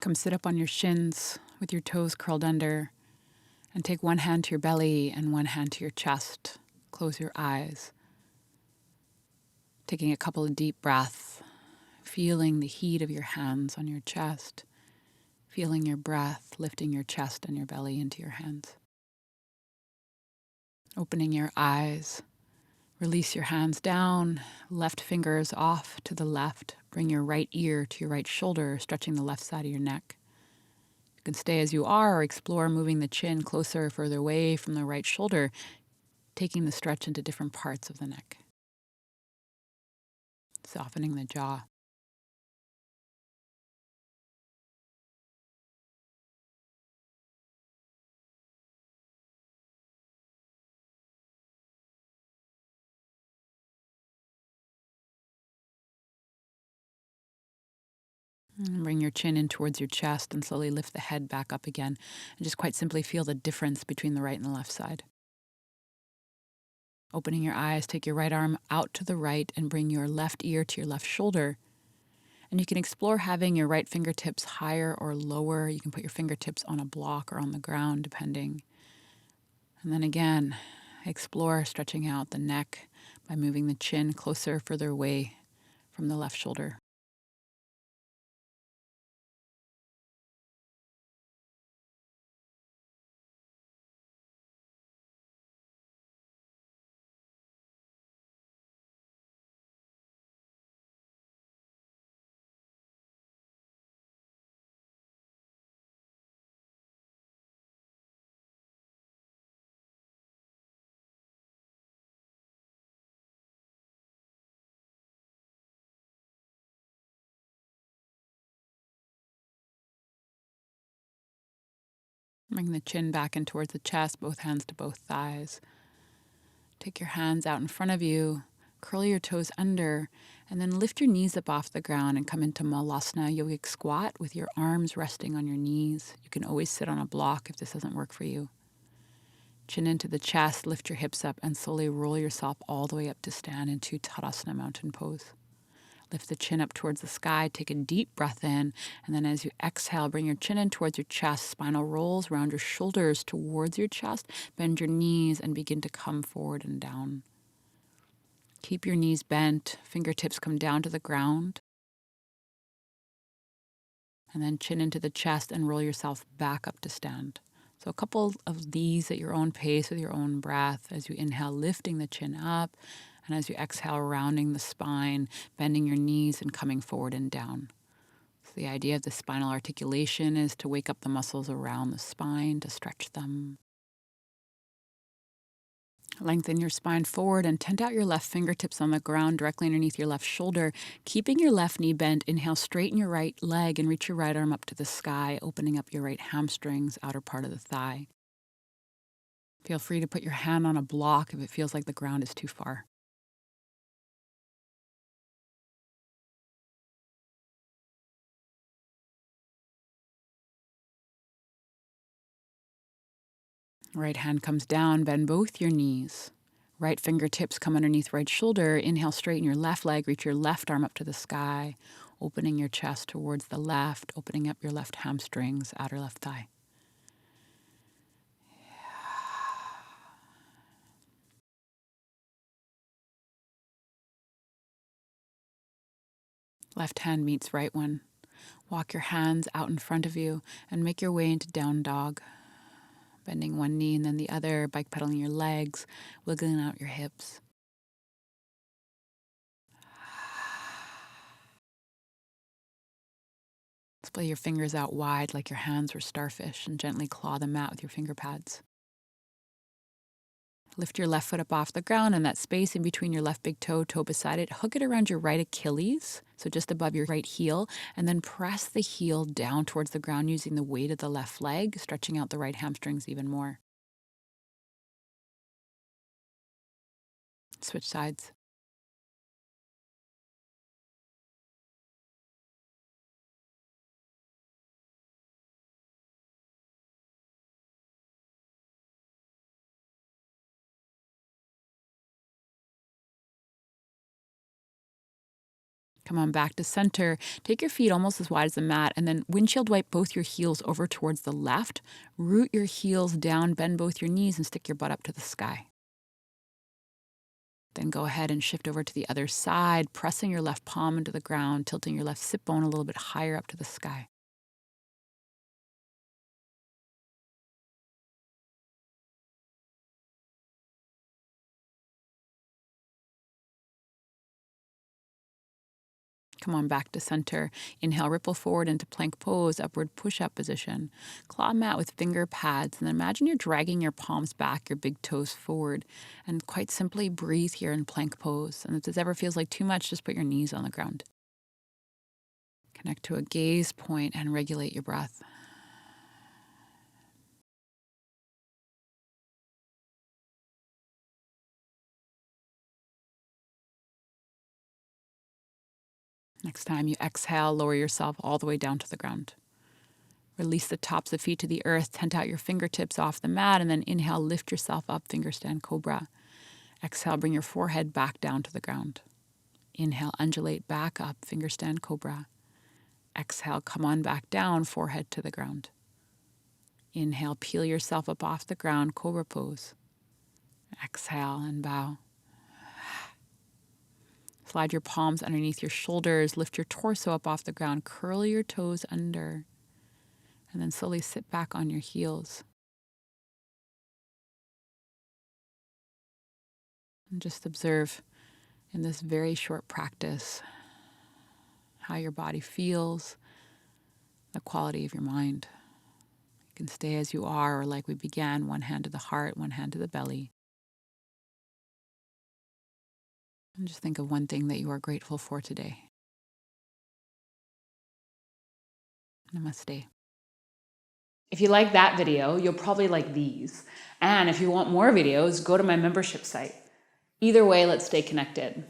Come sit up on your shins with your toes curled under and take one hand to your belly and one hand to your chest. Close your eyes. Taking a couple of deep breaths, feeling the heat of your hands on your chest, feeling your breath lifting your chest and your belly into your hands. Opening your eyes, release your hands down, left fingers off to the left. Bring your right ear to your right shoulder, stretching the left side of your neck. You can stay as you are or explore moving the chin closer or further away from the right shoulder, taking the stretch into different parts of the neck. Softening the jaw. And bring your chin in towards your chest and slowly lift the head back up again. And just quite simply feel the difference between the right and the left side. Opening your eyes, take your right arm out to the right and bring your left ear to your left shoulder. And you can explore having your right fingertips higher or lower. You can put your fingertips on a block or on the ground, depending. And then again, explore stretching out the neck by moving the chin closer, further away from the left shoulder. Bring the chin back in towards the chest, both hands to both thighs. Take your hands out in front of you, curl your toes under, and then lift your knees up off the ground and come into Malasana yogic squat with your arms resting on your knees. You can always sit on a block if this doesn't work for you. Chin into the chest, lift your hips up, and slowly roll yourself all the way up to stand into Tadasana mountain pose. Lift the chin up towards the sky, take a deep breath in, and then as you exhale, bring your chin in towards your chest. Spinal rolls around your shoulders towards your chest. Bend your knees and begin to come forward and down. Keep your knees bent, fingertips come down to the ground. And then chin into the chest and roll yourself back up to stand. So a couple of these at your own pace with your own breath. As you inhale, lifting the chin up. And as you exhale, rounding the spine, bending your knees and coming forward and down. So the idea of the spinal articulation is to wake up the muscles around the spine, to stretch them. Lengthen your spine forward and tent out your left fingertips on the ground directly underneath your left shoulder. Keeping your left knee bent, inhale, straighten your right leg and reach your right arm up to the sky, opening up your right hamstrings, outer part of the thigh. Feel free to put your hand on a block if it feels like the ground is too far. Right hand comes down, bend both your knees. Right fingertips come underneath right shoulder. Inhale, straighten your left leg, reach your left arm up to the sky, opening your chest towards the left, opening up your left hamstrings, outer left thigh. Left hand meets right one. Walk your hands out in front of you and make your way into down dog. Bending one knee and then the other, bike pedaling your legs, wiggling out your hips. Splay your fingers out wide like your hands were starfish and gently claw the mat with your finger pads. Lift your left foot up off the ground and that space in between your left big toe, toe beside it, hook it around your right Achilles, so just above your right heel, and then press the heel down towards the ground using the weight of the left leg, stretching out the right hamstrings even more. Switch sides. Come on back to center. Take your feet almost as wide as the mat, and then windshield wipe both your heels over towards the left. Root your heels down, bend both your knees, and stick your butt up to the sky. Then go ahead and shift over to the other side, pressing your left palm into the ground, tilting your left sit bone a little bit higher up to the sky. Come on back to center. Inhale, ripple forward into plank pose, upward push-up position. Claw mat with finger pads, and then imagine you're dragging your palms back, your big toes forward, and quite simply breathe here in plank pose. And if this ever feels like too much, just put your knees on the ground. Connect to a gaze point and regulate your breath. Next time you exhale, lower yourself all the way down to the ground. Release the tops of feet to the earth, tent out your fingertips off the mat, and then inhale, lift yourself up, finger stand cobra. Exhale, bring your forehead back down to the ground. Inhale, undulate back up, finger stand cobra. Exhale, come on back down, forehead to the ground. Inhale, peel yourself up off the ground, cobra pose. Exhale and bow. Slide your palms underneath your shoulders, lift your torso up off the ground, curl your toes under, and then slowly sit back on your heels. And just observe in this very short practice how your body feels, the quality of your mind. You can stay as you are, or like we began, one hand to the heart, one hand to the belly. And just think of one thing that you are grateful for today. Namaste. If you like that video, you'll probably like these. And if you want more videos, go to my membership site. Either way, let's stay connected.